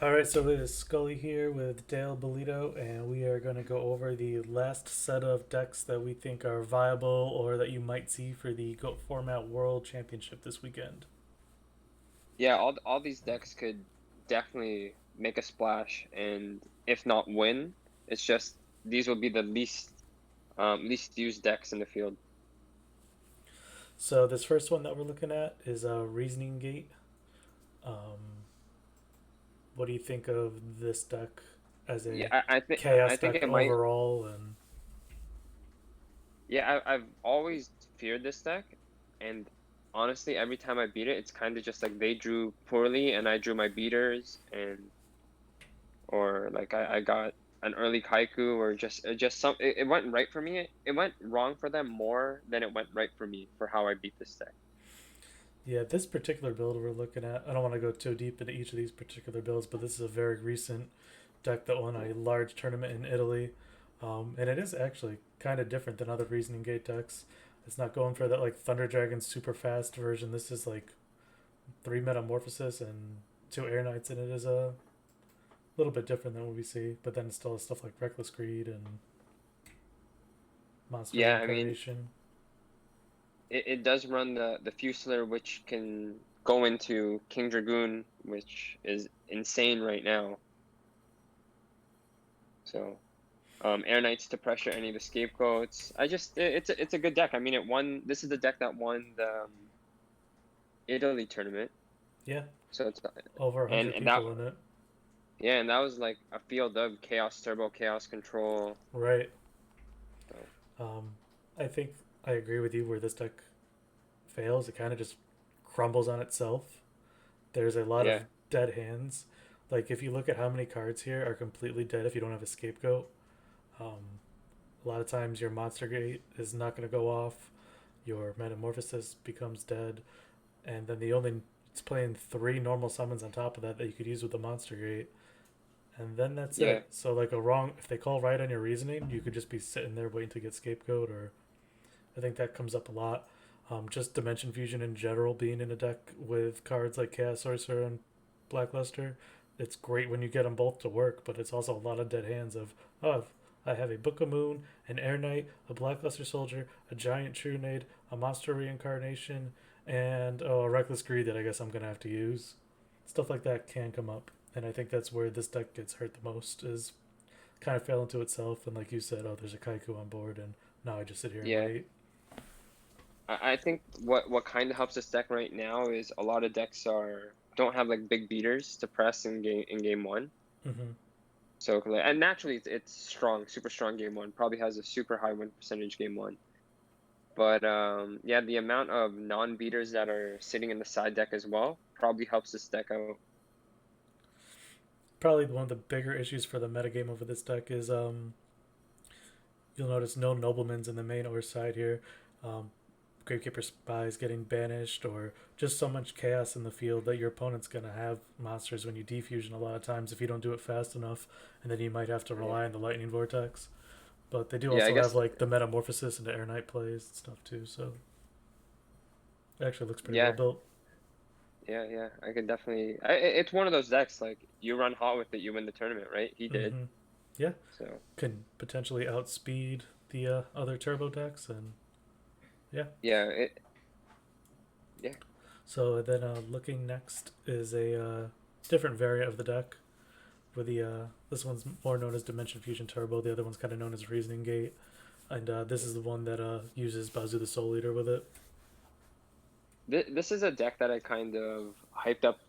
All right, so it is Skully here with Dale Bellido, and we are going to go over the last set of decks that we think are viable or that you might see for the GOAT Format World Championship this weekend. Yeah, all these decks could definitely make a splash, and if not win, it's just these will be the least used decks in the field. So this first one that we're looking at is a Reasoning Gate. Um, what do you think of this deck as Yeah, a I chaos think deck it might. overall? And Yeah, I've always feared this deck, and honestly, every time I beat it, it's kind of just like they drew poorly, and I drew my beaters, and or like I got an early Kaiku, or just it went right for me. It went wrong for them more than it went right for me for how I beat this deck. yeah, this particular build we're looking at, I don't want to go too deep into each of these particular builds, but this is a very recent deck that won a Yeah. large tournament in Italy. And it is actually kind of different than other Reasoning Gate decks. It's not going for that like Thunder Dragon super fast version. This is like three Metamorphosis and two Air Knights, and it is a little bit different than what we see. But then it still has stuff like Reckless Greed and Monster Yeah, I mean, Reincarnation. it does run the Fusilier, which can go into King Dragoon, which is insane right now. So, Air Knights to pressure any of the scapegoats. It's a good deck. I mean, it won. This is the deck that won the Italy tournament. Yeah, So it's over 100 and that people in it. yeah, and that was like a field of Chaos Turbo, Chaos Control. Right. So Um, I think I agree with you where this deck fails. It kind of just crumbles on itself. There's a lot yeah, of dead hands. Like if you look at how many cards here are completely dead if you don't have a scapegoat. Um, a lot of times your monster gate is not going to go off. Your metamorphosis becomes dead, and then the only it's playing three normal summons on top of that that you could use with the monster gate, and then that's yeah, it. So like a wrong if they call right on your reasoning, you could just be sitting there waiting to get scapegoat. Or I think that comes up a lot. Just Dimension Fusion in general being in a deck with cards like Chaos Sorcerer and Blackluster, it's great when you get them both to work, but it's also a lot of dead hands of, oh, I have a Book of Moon, an Air Knight, a Blackluster Soldier, a Giant Trunade, a Monster Reincarnation, and a Reckless Greed that I guess I'm going to have to use. Stuff like that can come up, and I think that's where this deck gets hurt the most, is kind of fell into itself, and like you said, oh, there's a Kaiku on board, and now I just sit here and yeah. wait. I think what kind of helps this deck right now is a lot of decks are don't have like big beaters to press in game one. Mm-hmm. So and naturally it's strong, super strong game one. Probably has a super high win percentage game one. But yeah, the amount of non-beaters that are sitting in the side deck as well probably helps this deck out. Probably one of the bigger issues for the metagame over this deck is you'll notice no noblemans in the main or side here. Um, Gravekeeper Spies getting banished, or just so much chaos in the field that your opponent's gonna have monsters when you defusion a lot of times if you don't do it fast enough, and then you might have to Yeah, rely on the Lightning Vortex. But they do yeah, I also have guess. like the Metamorphosis and the Air Knight plays and stuff too, so it actually looks pretty well Yeah, built. yeah. I could definitely. It's one of those decks like you run hot with it, you win the tournament, right? He did. Mm-hmm. Yeah, So can potentially outspeed the other turbo decks, and yeah. yeah, yeah. So then looking next is a different variant of the deck. Where the this one's more known as Dimension Fusion Turbo. The other one's kind of known as Reasoning Gate, and this is the one that uses Bazu the Soul Eater with it. This is a deck that I kind of hyped up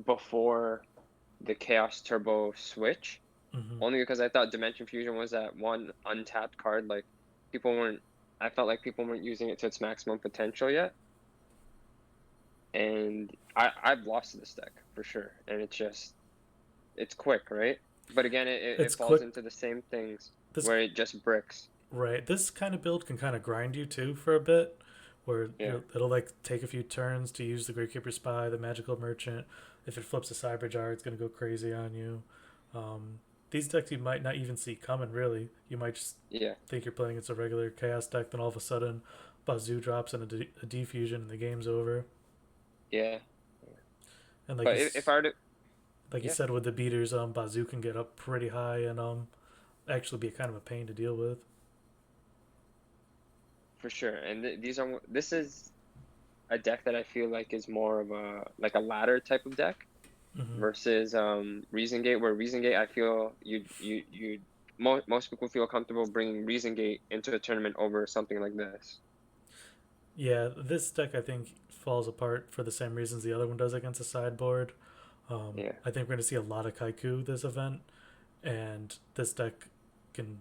before the Chaos Turbo switch, Mm-hmm. only because I thought Dimension Fusion was that one untapped card. Like people weren't, I felt like people weren't using it to its maximum potential yet, and I've lost to this deck for sure. And it's quick, right? But again, it It's falls quick. into the same things This where it just bricks. right. This kind of build can kind of grind you too for a bit, where Yeah, it'll like take a few turns to use the Gravekeeper Spy, the Magical Merchant. If it flips a Cyber Jar, it's gonna go crazy on you. These decks you might not even see coming. Really, you might just yeah, think you're playing it's a regular Chaos deck, then all of a sudden, Bazoo drops and a defusion, and the game's over. yeah. And like But if I were to Like you Yeah, said with the beaters, Bazoo can get up pretty high and actually be kind of a pain to deal with. for sure. And this is a deck that I feel like is more of a ladder type of deck Hmm. versus Reason Gate, where Reason Gate I feel you most people feel comfortable bringing Reason Gate into a tournament over something like this. Yeah, this deck I think falls apart for the same reasons the other one does against a sideboard. Yeah, I think we're going to see a lot of Kaiku this event, and this deck can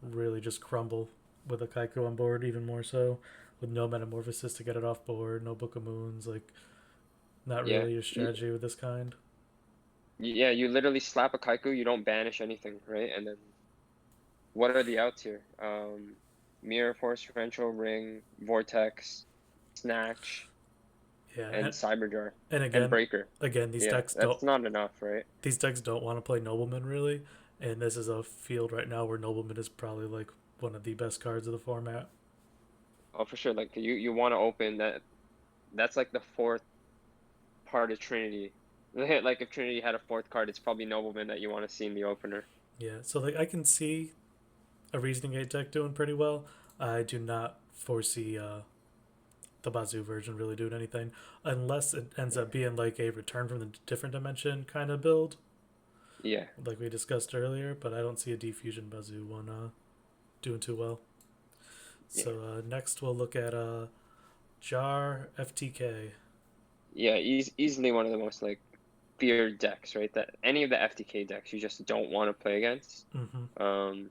really just crumble with a Kaiku on board, even more so, with no Metamorphosis to get it off board, no Book of Moons, like, not yeah, really a strategy with this kind. yeah. You literally slap a Kaiku, you don't banish anything, right? And then what are the outs here? Mirror Force, Torrential Ring, Vortex, Snatch, Yeah, and Cyberjar, and and again, Breaker. these Yeah, decks don't that's not enough, right? want to play Nobleman really, and this is a field right now where Nobleman is probably like one of the best cards of the format. Oh, for sure. Like you want to open that. That's like the fourth part of Trinity. Like if Trinity had a fourth card, it's probably Nobleman that you want to see in the opener. Yeah, so like I can see a Reasoning Gate deck doing pretty well. I do not foresee the Bazoo version really doing anything unless it ends Yeah. up being like a Return from the Different Dimension kind of build, Yeah. like we discussed earlier. But I don't see a Defusion Bazoo one doing too well. Yeah. So next we'll look at Jar FTK. Yeah. Easily one of the most like feared decks, right? That any of the FTK decks you just don't want to play against. Mm-hmm. Um,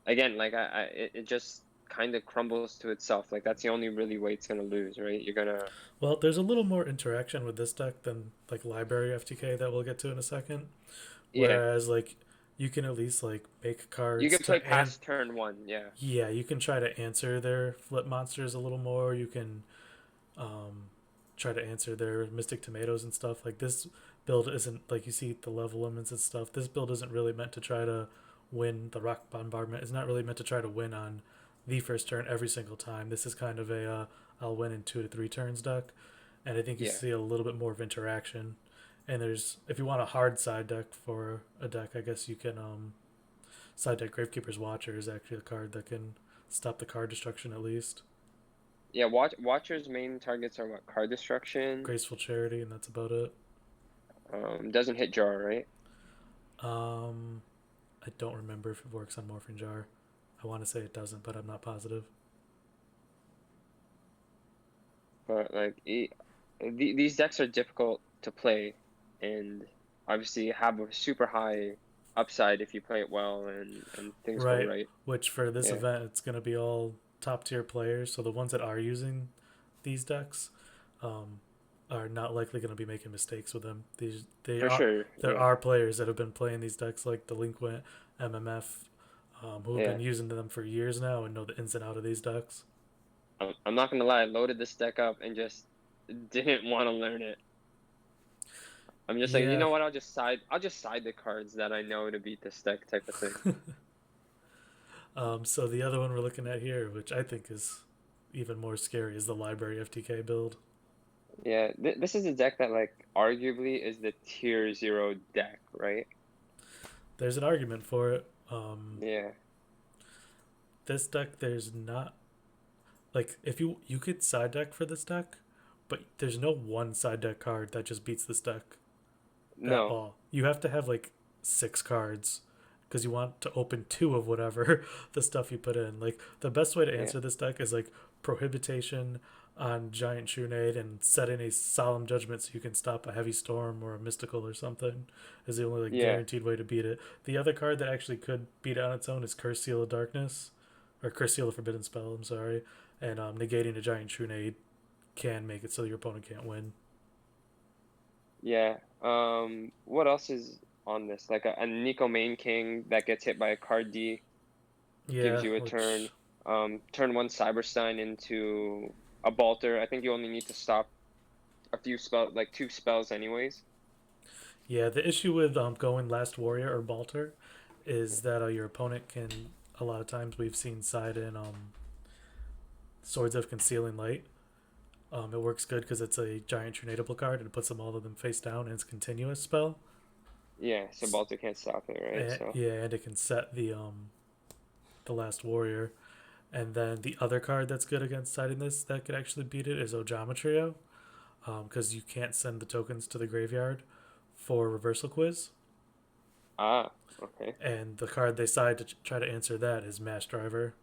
again, like it just kind of crumbles to itself. Like that's the only really way it's gonna lose, right? You're gonna. Well, there's a little more interaction with this deck than like Library FTK that we'll get to in a second. Yeah. Whereas like you can at least like make You cards can play to and past turn one. Yeah. yeah, you can try to answer their flip monsters a little more. You can um, try to answer their Mystic Tomatoes and stuff. Like this build isn't like you see the level limits and stuff. This build isn't really meant to try to win the Rock Bombardment. It's not really meant to try to win on the first turn every single time. This is kind of a I'll win in 2 to 3 turns deck, and I think you Yeah. see a little bit more of interaction. And there's if you want a hard side deck for a deck, I guess you can side deck Gravekeeper's Watcher is actually a card that can stop the card destruction at least. Yeah. Watcher's main targets are what? Card destruction. Graceful Charity, and that's about it. Doesn't hit Jar, right? Um, I don't remember if it works on Morphing Jar. I want to say it doesn't, but I'm not positive. But like these decks are difficult to play, and obviously have a super high upside if you play it well and things go Right, right. which for this Yeah, event, it's going to be all top tier players. So the ones that are using these decks um, are not likely going to be making mistakes with them. for sure. There Yeah, are players that have been playing these decks like Delinquent, MMF, who have yeah. been using them for years now and know the ins and out of these decks. I'm not gonna lie. I loaded this deck up and just didn't want to learn it. I'm just like, you Yeah. know what? I'll just side the cards that I know to beat this deck type of thing. So the other one we're looking at here, which I think is even more scary, is the Library FTK build. Yeah, this is a deck that like arguably is the tier 0 deck, right? There's an argument for it. Yeah, This deck, there's not like if you could side deck for this deck, but there's no one side deck card that just beats this deck at no, all. You have to have like 6 cards because you want to open 2 of whatever the stuff you put in. Like the best way to yeah, answer this deck is like Prohibitation on Giant Trunade and set in a Solemn Judgment so you can stop a Heavy Storm or a Mystical or something is the only like yeah. guaranteed way to beat it. The other card that actually could beat it on its own is Curse Seal of Darkness or Curse Seal of Forbidden Spell. I'm sorry, and negating a Giant Trunade can make it so your opponent can't win. Yeah. What else is on this? Like a Nico Main King that gets hit by a card D gives Yeah, you a turn. which Turn one Cyberstein into a Bolter. I think you only need to stop a few like 2 spells anyways. yeah, the issue with going Last Warrior or Balter is that your opponent can. A lot of times we've seen side in Swords of Concealing Light, It works good because it's a giant tradable card and it puts them all of them face down and it's a continuous spell. Yeah, so Baltic can't stop it, right? So Yeah, and it can set the last warrior. And then the other card that's good against siding this that could actually beat it is Ojamatrio, because you can't send the tokens to the graveyard for reversal quiz. okay. And the card they side to try to answer that is Mash Driver.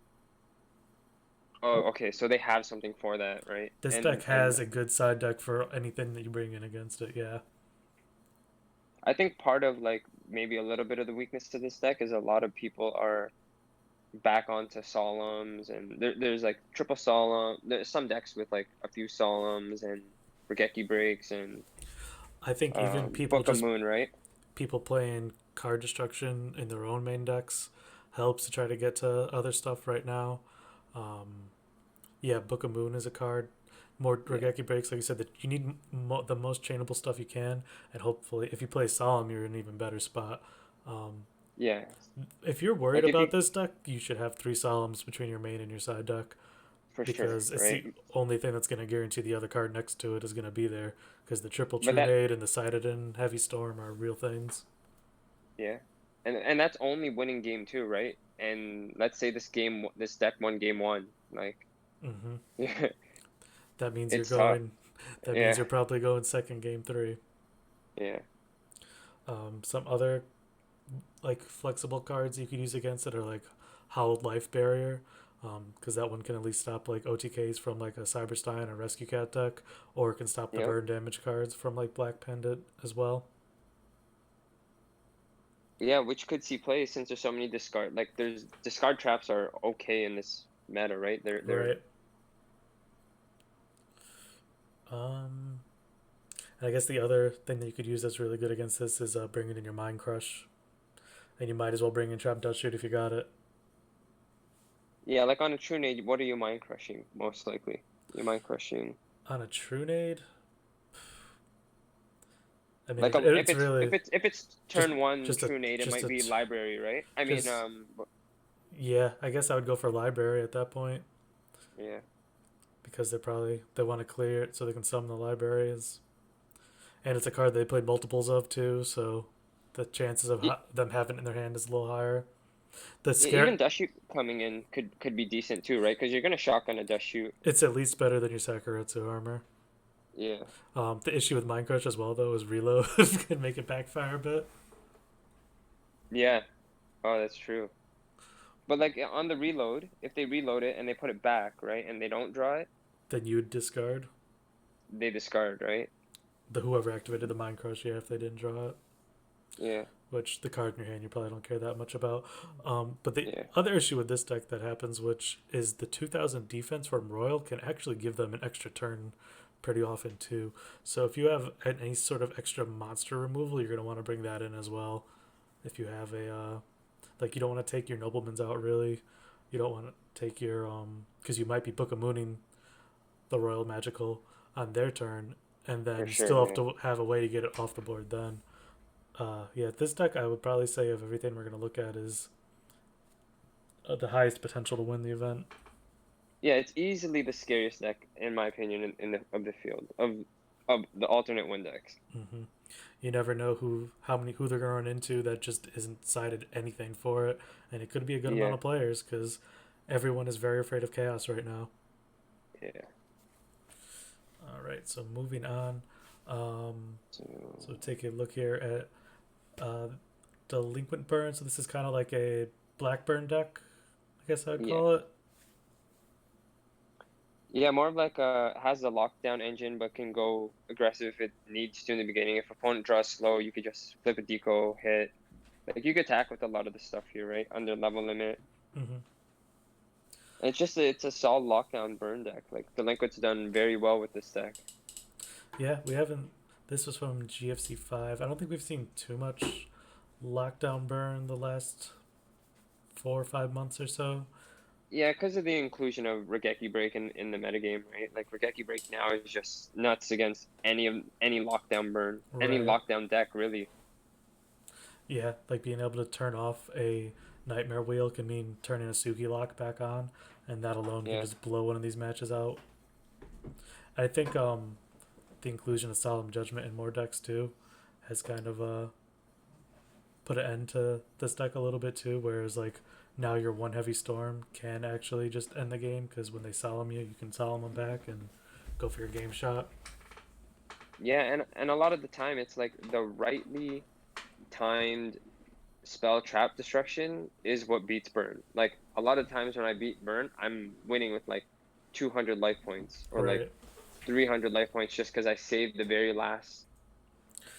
Oh, okay. So they have something for that, right? This deck And has a good side deck for anything that you bring in against it. Yeah. I think part of like maybe a little bit of the weakness to this deck is a lot of people are back onto Solemns, and there's like triple Solemn. There's some decks with like a few Solemns and Regeki Breaks and I think even Book of Moon, right? people playing card destruction in their own main decks helps to try to get to other stuff right now. Yeah, Book of Moon is a card. More Regeki Breaks, like you said, that you need the most chainable stuff you can, and hopefully, if you play Solemn, you're in an even better spot. Yeah. If you're worried Like if about you this deck, you should have 3 Solemns between your main and your side deck, for sure, because it's right? the only thing that's going to guarantee the other card next to it is going to be there. Because the triple But that Trunade and the Sided Heavy Storm are real things. yeah. And that's only winning game 2, right? And let's say this deck won game 1, like Mm-hmm. yeah, That means you're it's tough. going. That means Yeah. you're probably going second game 3. Yeah. Some other like flexible cards you could use against it are like Howled Life Barrier, because that one can at least stop like OTKs from like a Cyberstein or Rescue Cat deck, or it can stop the Yep. burn damage cards from like Black Pendant as well. Yeah, which could see play since there's so many there's discard traps are okay in this meta, right? They're Right. Um, and I guess the other thing that you could use that's really good against this is bringing in your Mind Crush, and you might as well bring in Trap Dust Shoot if you got it. yeah, like on a True Nade, what are you mind crushing most likely? You mind crushing On a Trunade, I mean, like it's really if it's just turn 1 just a True Nade, it just might a be library, right? I mean, just yeah. I guess I would go for Library at that point, yeah. because they want to clear it so they can summon the libraries, and it's a card they played multiples of too, so the chances of them having it in their hand is a little higher. The Yeah, scare even Dust Shoot coming in could be decent too, right? Because you're gonna shotgun a Dust Shoot. It's at least better than your Sakuretsu armor. Yeah. The issue with Mind Crush as well though is reload can make it backfire a bit. Yeah. Oh, that's true. But like on the reload, if they reload it and they put it back, right, and they don't draw it, Then you would discard they discard, right? the whoever activated the Mind Crush, yeah, if they didn't draw it. Yeah. Which the card in your hand you probably don't care that much about. But the Yeah. other issue with this deck that happens, which is the 2000 defense from Royal, can actually give them an extra turn pretty often too. So if you have any sort of extra monster removal, you're gonna want to bring that in as well. If you have like you don't want to take your noblemans out really, you don't want to take your because you might be Book of Mooning the Royal Magical on their turn, and For then you sure, still have yeah. to have a way to get it off the board then. Yeah, this deck I would probably say of everything we're gonna look at is the highest potential to win the event. Yeah, it's easily the scariest deck in my opinion in the of the field of the alternate one decks. Hmm. You never know who they're gonna run into that just isn't sided anything for it, and it could be a good amount Yeah. of players because everyone is very afraid of chaos right now. Yeah. All right, so moving on. So So take a look here at Delinquent Burn. So this is kind of like a Blackburn deck, I guess I'd yeah. call it. Yeah, more of like has a lockdown engine but can go aggressive if it needs to in the beginning. If opponent draws slow, you could just flip a deco, hit. Like you could attack with a lot of the stuff here, right? Under level limit. Hmm. And it's a solid lockdown burn deck. Like Delinquent's done very well with this deck. Yeah, we haven't. This was from GFC 5. I don't think we've seen too much lockdown burn the last 4 or 5 months or so. Yeah, because of the inclusion of Regeki Break in the metagame, right? Like Regeki Break now is just nuts against any lockdown burn, any Right. lockdown deck really. Yeah, like being able to turn off a Nightmare Wheel can mean turning a Suki Lock back on, and that alone can Yeah. just blow one of these matches out. I think the inclusion of Solemn Judgment in more decks too has kind of put an end to this deck a little bit too. Whereas like now your one heavy storm can actually just end the game because when they solemn you, you can solemn them back and go for your game shot. Yeah, and a lot of the time it's like the rightly timed spell trap destruction is what beats burn. Like a lot of times when I beat burn, I'm winning with like 200 life points or like Right. 300 life points just because I saved the very last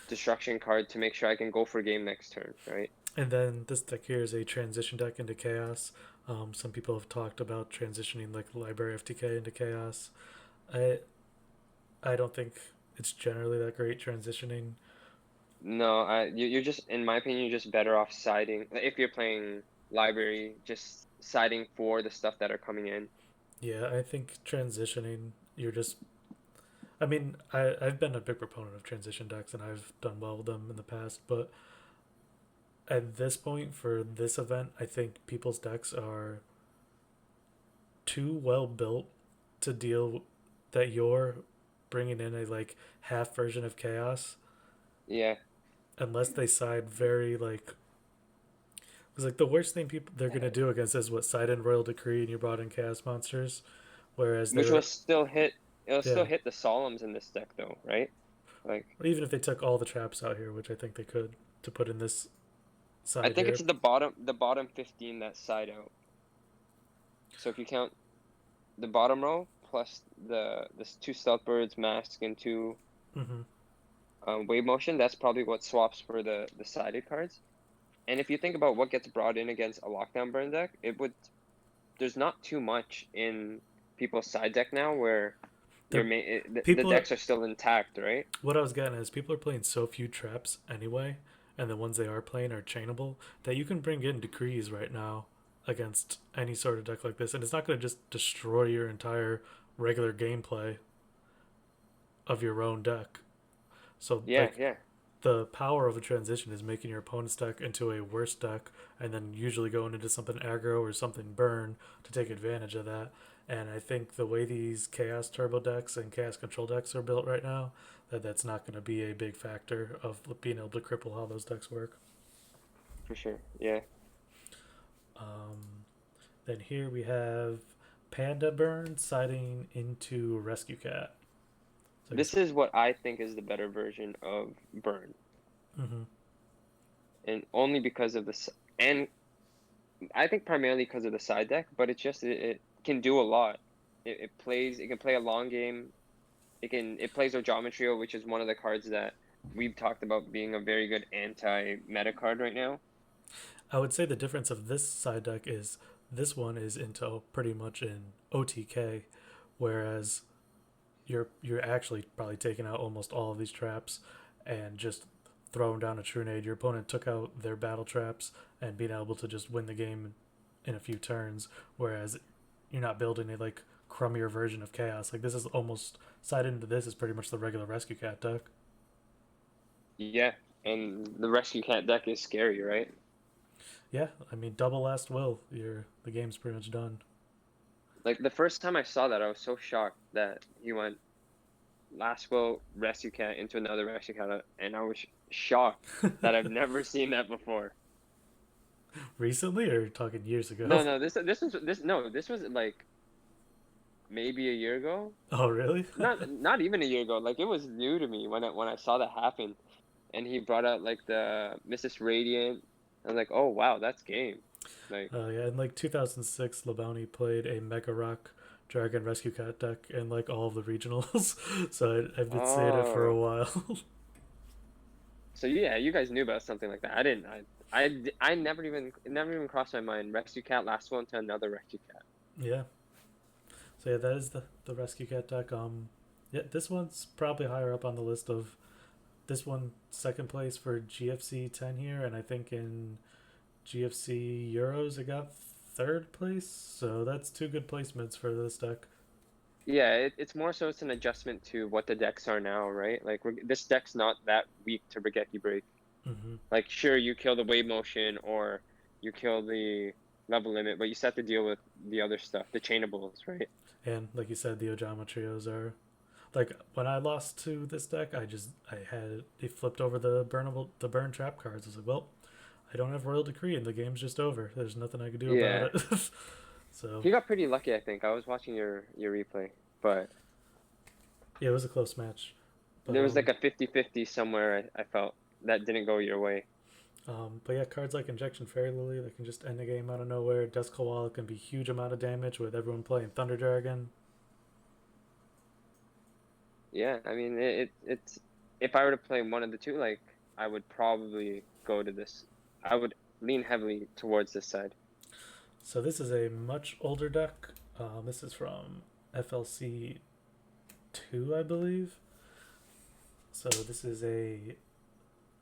destruction card to make sure I can go for game next turn, right? And then this deck here is a transition deck into chaos. Some people have talked about transitioning like Library of Decay into chaos. I I don't think it's generally that great transitioning. No, you're just, in my opinion, you're just better off siding if you're playing library, just siding for the stuff that are coming in. Yeah, I think transitioning, you're just. I mean, I've been a big proponent of transition decks and I've done well with them in the past, but at this point for this event, I think people's decks are too well built to deal that you're bringing in a like half version of chaos Yeah, unless they side very like because like the worst thing people they're gonna do against is what side in Royal Decree and you brought in chaos monsters, whereas they which will were still hit. It'll yeah still hit the solemns in this deck though, right? Like or even if they took all the traps out here, which I think they could to put in this I side think it's here. the bottom 15 that side out. So if you count the bottom row plus the two stealth birds, mask, and two Mm-hmm. wave motion, that's probably what swaps for the sided cards. And if you think about what gets brought in against a lockdown burn deck, it would there's not too much in people's side deck now where The the people are decks are still intact, right? what I was getting is people are playing so few traps anyway, and the ones they are playing are chainable that you can bring in decrees right now against any sort of deck like this, and it's not going to just destroy your entire regular gameplay of your own deck. So Yeah, like yeah. the power of a transition is making your opponent's deck into a worse deck and then usually going into something aggro or something burn to take advantage of that. And I think the way these chaos turbo decks and chaos control decks are built right now, that's not going to be a big factor of being able to cripple how those decks work. For sure. Yeah. Um, then here we have Panda Burn siding into Rescue Cat. So I guess. This is what I think is the better version of burn. Mm-hmm. And only because of and I think primarily because of the side deck, but it's just it can do a lot. It can play a long game. It plays Geometrio, which is one of the cards that we've talked about being a very good anti-meta card right now. I would say the difference of this side deck is this one is into pretty much in OTK, whereas you're actually probably taking out almost all of these traps and just throwing down a Trunade. Your opponent took out their battle traps and being able to just win the game in a few turns, whereas you're not building a like crummier version of chaos. Like this is almost side into this is pretty much the regular Rescue Cat deck. Yeah, and the Rescue Cat deck is scary, right? Yeah, I mean double last will. The game's pretty much done. Like the first time I saw that, I was so shocked that he went last will Rescue Cat into another Rescue Cat, and I was shocked that I've never seen that before. Recently or talking years ago? No, no, this was like maybe a year ago. Oh really? Not even a year ago. Like it was new to me when I saw that happen, and he brought out like the Mrs. Radiant. I was like, oh wow, that's game. Like Yeah, in like 2006, Labounty played a Mega Rock Dragon Rescue Cat deck in like all of the regionals, so I've been saying it for a oh, while. so yeah, you guys knew about something like that. I didn't. I never even it never even crossed my mind. Rescue Cat last one to another Rescue Cat. Yeah, so yeah, that is the Rescue Cat deck. Yeah, this one's probably higher up on the list of this one second place for GFC 10 here, and I think in GFC Euros it got third place, so that's two good placements for this deck. Yeah, it's more so it's an adjustment to what the decks are now, right? Like this deck's not that weak to Brigeki Break. Mm-hmm. Like sure, you kill the wave motion or you kill the level limit, but you still have to deal with the other stuff, the chainables, right? And like you said, the Ojama trios are. Like when I lost to this deck, I had they flipped over the burn trap cards. I was like, well, I don't have Royal Decree, and the game's just over. There's nothing I can do about Yeah. it. So He got pretty lucky, I think. I was watching your replay, but yeah, it was a close match. But there was like a 50-50 somewhere I felt that didn't go your way. but yeah, cards like Injection Fairy Lily that can just end the game out of nowhere. Dusk Koala can be huge amount of damage with everyone playing Thunder Dragon. Yeah, I mean it's if I were to play one of the two, like I would probably go to this. I would lean heavily towards this side. So this is a much older deck. This is from FLC 2, I believe. So this is a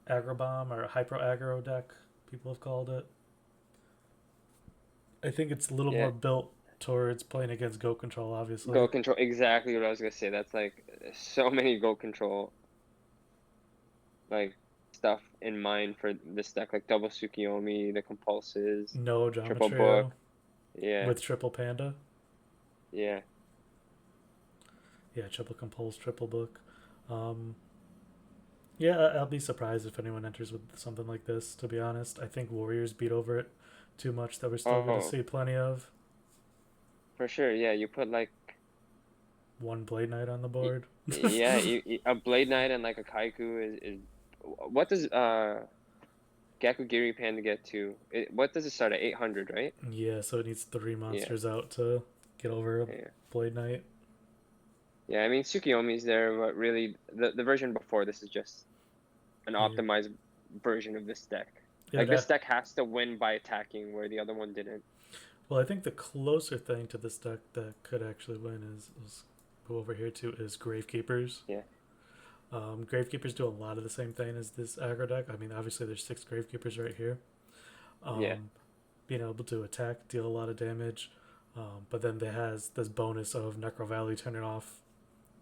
aggro bomb or hyper aggro deck, people have called it. I think it's a little Yeah. more built towards playing against Go Control, obviously. Go control, exactly what I was gonna say. That's like so many go control like stuff in mind for this deck, like double Tsukiyomi, the compulses, No triple Geometry book. Yeah, with triple Panda. yeah. Yeah, triple Compulse, triple book. Um, yeah, I'll be surprised if anyone enters with something like this, to be honest. I think Warriors beat over it too much that we're still going to Oh, see plenty of. for sure. Yeah, you put like One Blade Knight on the y- board. yeah, a Blade Knight and like a Kaiku is what does Gakugiri Panda get to? What does it start at 800, right? Yeah, so it needs three Yeah, monsters out to get over a yeah. Blade Knight. Yeah, I mean Tsukiyomi's there, but really the version before this is just an Yeah, optimized version of this deck. yeah. Like this deck has to win by attacking where the other one didn't. Well, I think the closer thing to this deck that could actually win is go over here to is Gravekeepers. Yeah. Gravekeepers do a lot of the same thing as this aggro deck. I mean, obviously there's 6 Gravekeepers right here. Yeah. Being able to attack, deal a lot of damage, but then there has this bonus of Necro Valley turning off,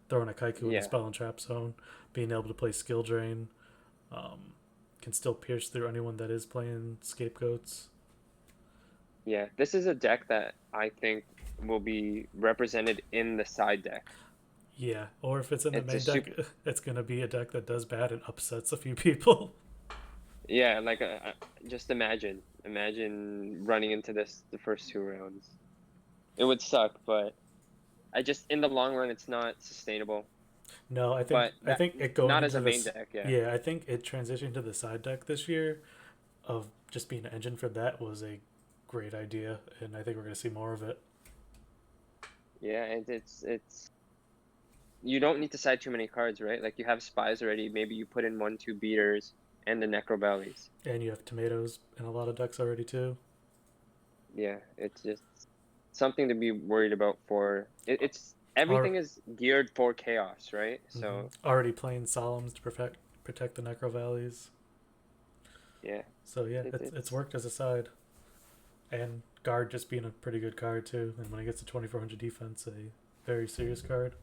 throwing a Kaiku in the Yeah. spell and trap zone, being able to play Skill Drain, can still pierce through anyone that is playing Scapegoats. Yeah. This is a deck that I think will be represented in the side deck. Yeah, or if it's in the It's a main deck, super it's gonna be a deck that does bad and upsets a few people. yeah, like just imagine running into this the first 2 rounds. It would suck, but I just in the long run it's not sustainable. No, But I that think it going not as into a main this. deck, yeah. Yeah, I think it transitioned to the side deck this year, of just being an engine for that was a great idea, and I think we're gonna see more of it. Yeah, and it's you don't need to side too many cards, right? Like you have spies already. Maybe you put in 1-2 beaters and the necro bellies. And you have tomatoes in a lot of decks already too. Yeah, it's just something to be worried about for it's Are everything is geared for chaos, right? So already playing Solemns to protect the Necro Valleys. yeah, So yeah, it's it's worked as a side, and guard just being a pretty good card too. And when it gets to 2400 defense, a very serious card.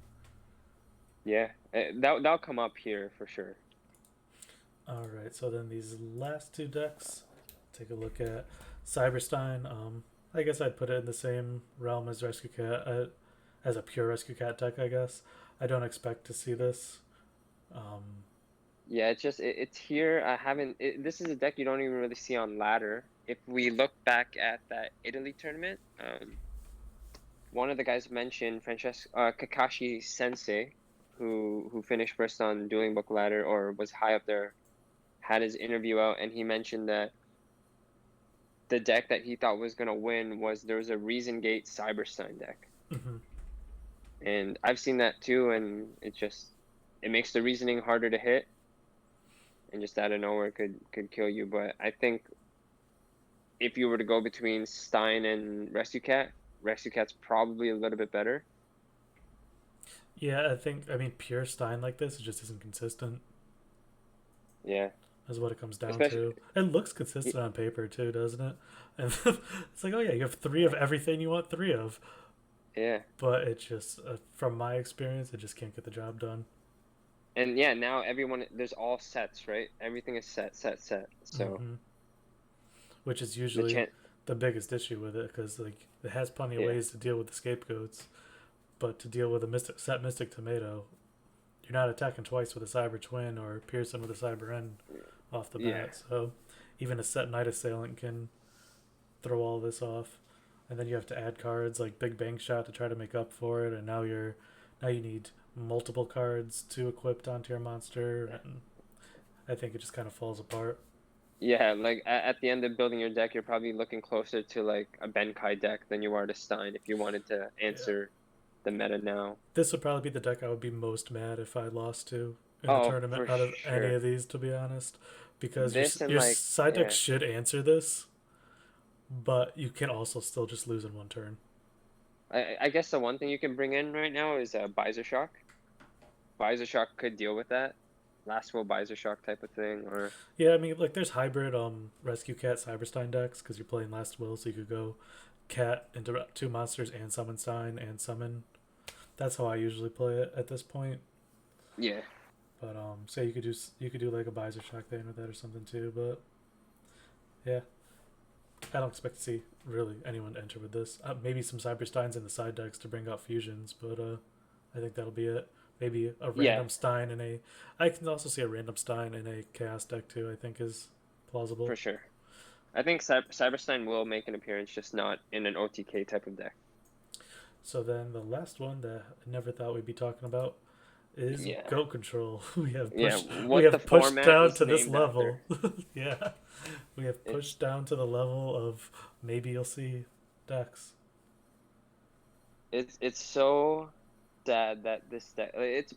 yeah, that'll come up here for sure. All right, so then these last two decks, take a look at Cyberstein. I guess I'd put it in the same realm as Rescue Cat, as a pure Rescue Cat deck. I guess I don't expect to see this. Yeah, it's just it's here. I haven't. This is a deck you don't even really see on ladder. If we look back at that Italy tournament, one of the guys mentioned Kakashi Sensei, who finished first on Dueling Book ladder or was high up there, had his interview out, and he mentioned that the deck that he thought was gonna win was there was a Reason Gate Cyberstein deck, and I've seen that too, and it makes the reasoning harder to hit, and just out of nowhere could kill you. But I think if you were to go between Stein and Rescue Cat's probably a little bit better. Yeah, I mean pure Stein like this, it just isn't consistent. Yeah, Is what it comes down especially to. It looks consistent on paper too, doesn't it? And it's like, oh yeah, you have 3 of everything you want 3 of, yeah. but it just, from my experience, it just can't get the job done. And yeah, now there's all sets, right? Everything is set. So Which is the usually chance, the biggest issue with it, because like it has plenty of yeah, ways to deal with the scapegoats, but to deal with a mystic Tomato, you're not attacking twice with a Cyber Twin or Pearson with a Cyber End off the Yeah. bat. So even a set Night Assailant can throw all this off. And then you have to add cards like Big Bang Shot to try to make up for it. And now you need multiple cards to equip onto your monster, and I think it just kind of falls apart. Yeah, like at the end of building your deck, you're probably looking closer to like a Benkai deck than you are to Stein if you wanted to Yeah. answer the meta now. This would probably be the deck I would be most mad if I lost to in the Oh, tournament for out of any sure. of these, to be honest, because This and your like, side deck yeah. should answer this, but you can also still just lose in one turn. I guess the one thing you can bring in right now is Visor Shock. Visor Shock could deal with that. Last will Visor Shock type of thing, or Yeah, I mean, like there's hybrid Rescue Cat Cyberstein decks because you're playing Last Will, so you could go Cat into two monsters and summon Stein and summon. That's how I usually play it at this point. yeah. But say you could do like a Visor Shock thing with that or something too. But yeah, I don't expect to see really anyone enter with this. Maybe some Cybersteins in the side decks to bring out fusions, but I think that'll be it. Maybe a Yeah, random Stein in a. I can also see a random Stein in a Chaos deck too. I think is for plausible. sure. I think Cyberstein will make an appearance, just not in an OTK type of deck. So then the last one that I never thought we'd be talking about is Yeah. Goat Control. Yeah, We what the have pushed format down is to this named level. after. Yeah, we have It's pushed down to the level of maybe you'll see decks. it's so sad that this deck. It's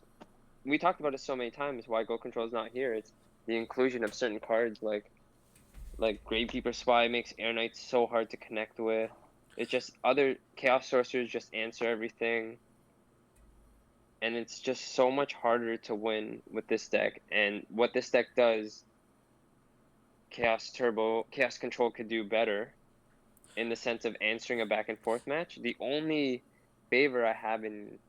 we talked about it so many times. Why Go Control is not here? It's the inclusion of certain cards like Gravekeeper Spy makes Air Knights so hard to connect with. It's just other Chaos Sorcerers just answer everything, and it's just so much harder to win with this deck. And what this deck does, Chaos Control could do better in the sense of answering a back and forth match. The only favor I have in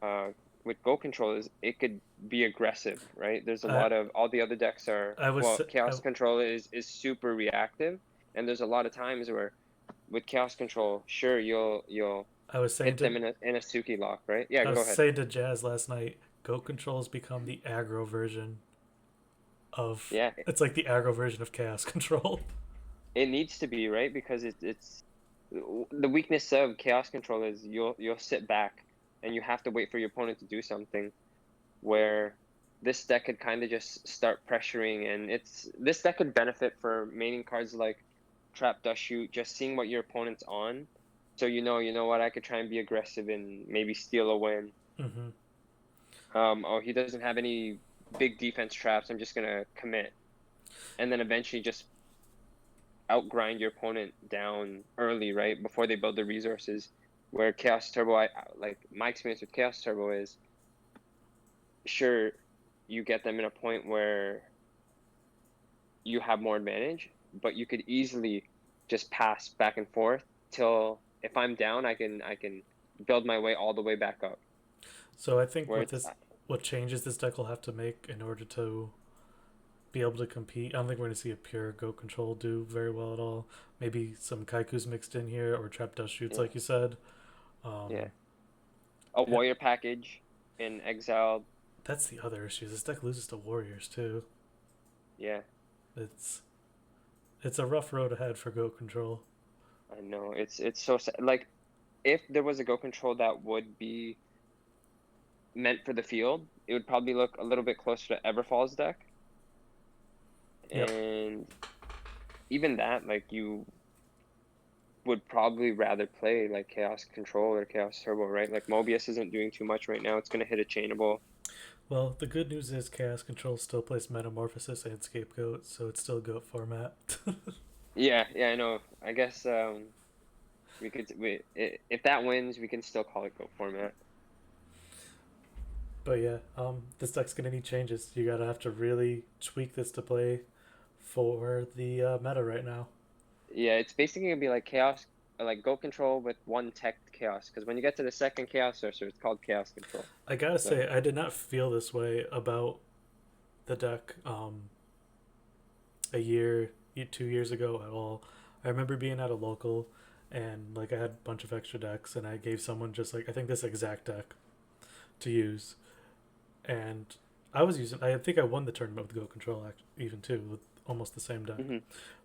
uh, with Go Control is it could be aggressive, right? There's a I lot of all the other decks are I was Chaos Control is super reactive, and there's a lot of times where with Chaos Control, sure you'll I was saying hit to them in a Suki lock, right? Yeah, I was go ahead. saying to Jazz last night. Goat Control has become the aggro version of. Yeah, It's like the aggro version of Chaos Control. it needs to be, right? Because it's the weakness of Chaos Control is you'll sit back and you have to wait for your opponent to do something, where this deck could kind of just start pressuring, and this deck could benefit for maining cards like Trap Dust Shoot, just seeing what your opponent's on, so you know what, I could try and be aggressive and maybe steal a win. Mm-hmm. Oh, he doesn't have any big defense traps, I'm just gonna commit, and then eventually just outgrind your opponent down early, right, before they build the resources. Where Chaos Turbo, like my experience with Chaos Turbo is, sure, you get them in a point where you have more advantage, but you could easily just pass back and forth till if I'm down, I can build my way all the way back up. So I think Where it's what changes this deck will have to make in order to be able to compete. I don't think we're going to see a pure Goat Control do very well at all. Maybe some Kaikus mixed in here or Trap Dust Shoots, yeah, like you said. yeah. A Yeah, warrior package in Exiled, that's the other issue. This deck loses to Warriors too. yeah. It's it's a rough road ahead for Goat Control. I know it's so sad. Like if there was a Go Control that would be meant for the field, it would probably look a little bit closer to Everfall's deck, Yep. and even that, like you would probably rather play like Chaos Control or Chaos Turbo, right? Like Mobius isn't doing too much right now. It's gonna hit a chainable. Well, the good news is Chaos Control still plays Metamorphosis and Scapegoat, so it's still Goat format. Yeah, I know. I guess if that wins, we can still call it Go format. But yeah, this deck's gonna need changes. You gotta have to really tweak this to play for the meta right now. Yeah, it's basically gonna be like Chaos, like Go Control with one tech Chaos. Because when you get to the second Chaos Sorcerer, it's called Chaos Control. I gotta So say, I did not feel this way about the deck a year, 2 years ago at all. I remember being at a local and like I had a bunch of extra decks and I gave someone just like I think this exact deck to use and I think I won the tournament with Go Control even too, with almost the same deck. Hmm.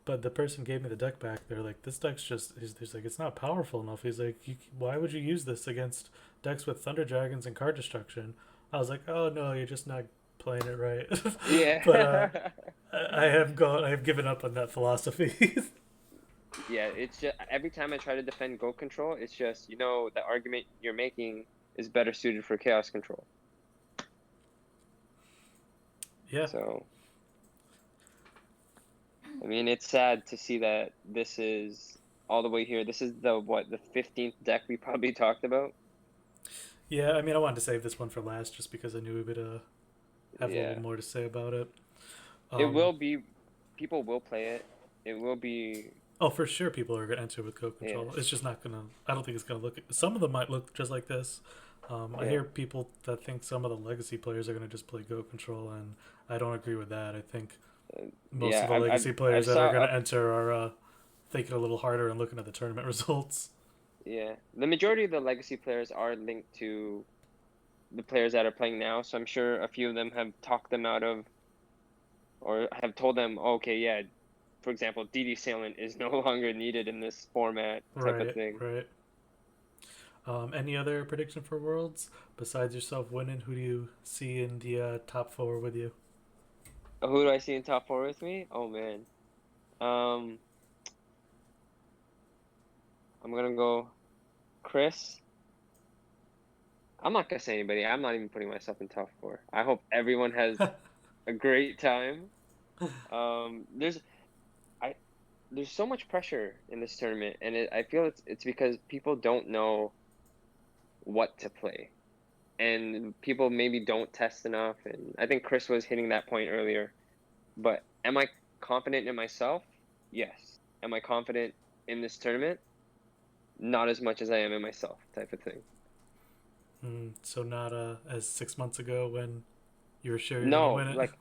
But the person gave me the deck back. They're like, this deck's just, he's like, it's not powerful enough. He's like, why would you use this against decks with Thunder Dragons and card destruction? I was like, oh no, you're just not playing it right. But Yeah. I have given up on that philosophy. Yeah, it's just every time I try to defend Go Control, it's just, the argument you're making is better suited for Chaos Control. Yeah. So, I mean, it's sad to see that this is all the way here. This is the 15th deck we probably talked about? Yeah, I mean, I wanted to save this one for last just because I knew we would have a Yeah. little more to say about it. It Um, will be, people will play it. It will be, oh, for sure, people are going to enter with Go yeah, Control. It's just not going to, I don't think it's going to look, some of them might look just like this. I yeah. hear people that think some of the legacy players are going to just play Go Control, and I don't agree with that. I think most of Yeah, the legacy I players that are saw going to enter are thinking a little harder and looking at the tournament results. yeah. The majority of the legacy players are linked to the players that are playing now, so I'm sure a few of them have talked them out of, or have told them, okay, yeah, for example, DD Salient is no longer needed in this format type of Right, thing. right. Any other prediction for Worlds besides yourself winning? Who do you see in the top four with you? Who do I see in top four with me? Oh man. Um, I'm gonna go Chris. I'm not gonna say anybody. I'm not even putting myself in top four. I hope everyone has a great time. There's I there's so much pressure in this tournament, and I feel it's because people don't know what to play, and people maybe don't test enough. And I think Chris was hitting that point earlier. But am I confident in myself? Yes. Am I confident in this tournament? Not as much as I am in myself, type of thing. So not as 6 months ago when you were sure you were gonna No, win it. like,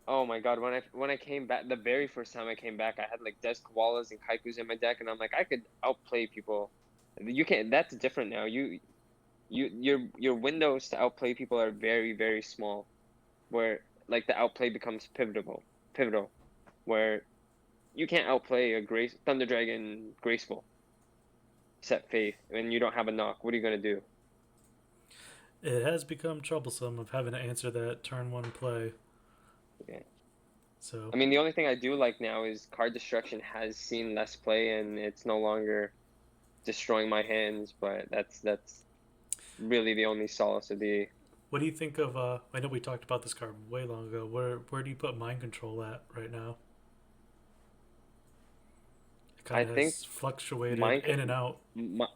oh my God, when I came back, the very first time I came back, I had like Des Koalas and Kaikus in my deck, and I'm like, I could outplay people. You can't. That's different now. Your windows to outplay people are very, very small. Where like the outplay becomes pivotal. Where you can't outplay a Thunder Dragon graceful. Set faith and you don't have a knock. What are you gonna do? It has become troublesome of having to answer that turn one play. Yeah. So I mean, the only thing I do like now is card destruction has seen less play and it's no longer destroying my hands. But that's really the only solace of the. what do you think of? I know we talked about this card way long ago. Where do you put mind control at right now? It kind I of think has fluctuated mind, in and out. my,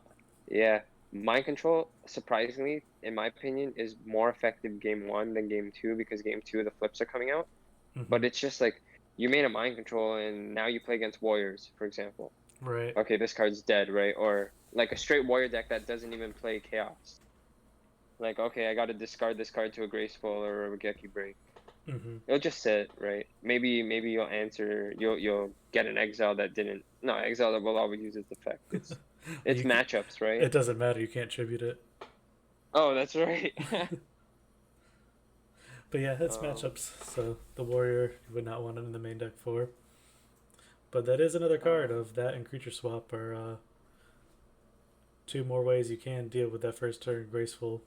yeah, mind control. Surprisingly, in my opinion, is more effective game one than game two because game two the flips are coming out. Hmm. But it's just like you made a mind control and now you play against warriors, for example. Right. Okay, this card's dead, right? Or like a straight warrior deck that doesn't even play chaos. Like, okay, I got to discard this card to a graceful or a Geki break. Hmm. It'll just sit, right? Maybe you'll answer. You'll get an exile that didn't. No, exile that will always use its effect. It's You matchups, right? it doesn't matter. You can't tribute it. Oh, that's right. But yeah, it's um, matchups. So the warrior you would not want it in the main deck for. But that is another card um, of that and creature swap are two more ways you can deal with that first turn graceful.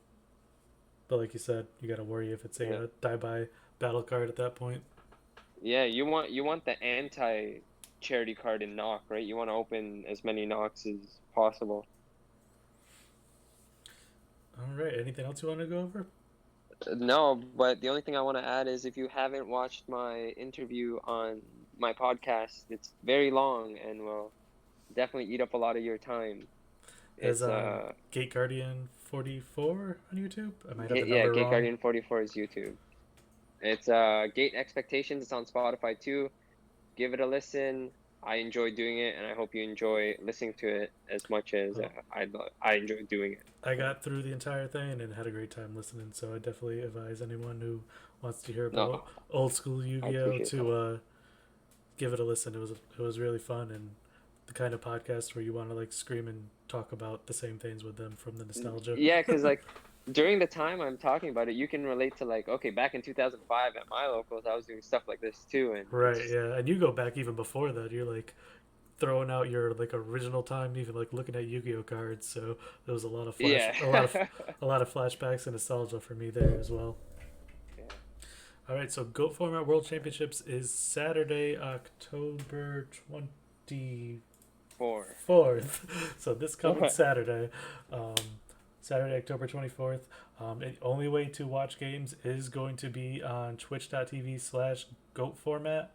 But like you said, you gotta worry if it's yeah, a die by battle card at that point. yeah. You want the anti charity card in knock, right? You want to open as many knocks as possible. All right. Anything else you want to go over? No, but the only thing I want to add is if you haven't watched my interview on my podcast, it's very long and will definitely eat up a lot of your time. As It's Gate Guardian 44 on YouTube. I might have the yeah, number Gate wrong. Guardian 44 is YouTube. It's Gate Expectations. It's on Spotify too. Give it a listen. I enjoy doing it, and I hope you enjoy listening to it as much as Well, I enjoy doing it. I So, got through the entire thing and had a great time listening. So I definitely advise anyone who wants to hear no, about old school I Yu-Gi-Oh appreciate that. to give it a listen. It was really fun and the kind of podcast where you want to like scream and talk about the same things with them from the nostalgia. Yeah, because like during the time I'm talking about it, you can relate to like, okay, back in 2005 at my locals, I was doing stuff like this too, and Right, it's yeah. And you go back even before that. You're like throwing out your like original time, even like looking at Yu-Gi-Oh cards. So there was a lot of yeah. a lot of flashbacks and nostalgia for me there as well. Yeah. All right, so Goat Format World Championships is Saturday, October 4. 24th. So this coming Saturday, um, Saturday, October 24th. The only way to watch games is going to be on twitch.tv/Goat Format.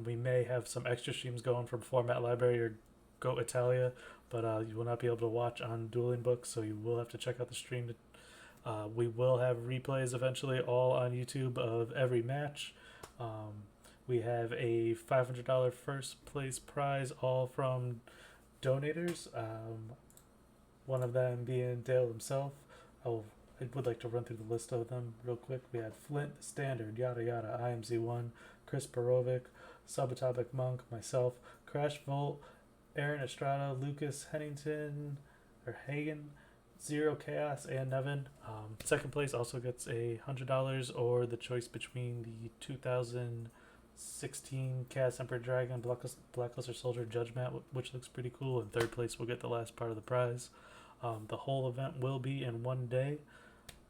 We may have some extra streams going from Format Library or Goat Italia, but you will not be able to watch on Dueling Books, so you will have to check out the stream. We will have replays eventually all on YouTube of every match. We have a $500 first place prize, all from donators. One of them being Dale himself. I would like to run through the list of them real quick. We had Flint, Standard, Yada Yada, IMZ1, Chris Borovic, Subatomic Monk, myself, Crash Volt, Aaron Estrada, Lucas Hennington, or Hagen, Zero Chaos, and Nevin. Second place also gets $100 or the choice between the 2016 Chaos Emperor Dragon Blackluster Soldier Judge Mat, which looks pretty cool. And third place will get the last part of the prize. The whole event will be in one day.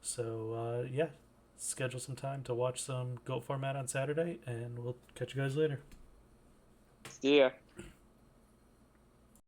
So, yeah, schedule some time to watch some Goat Format on Saturday, and we'll catch you guys later. See ya.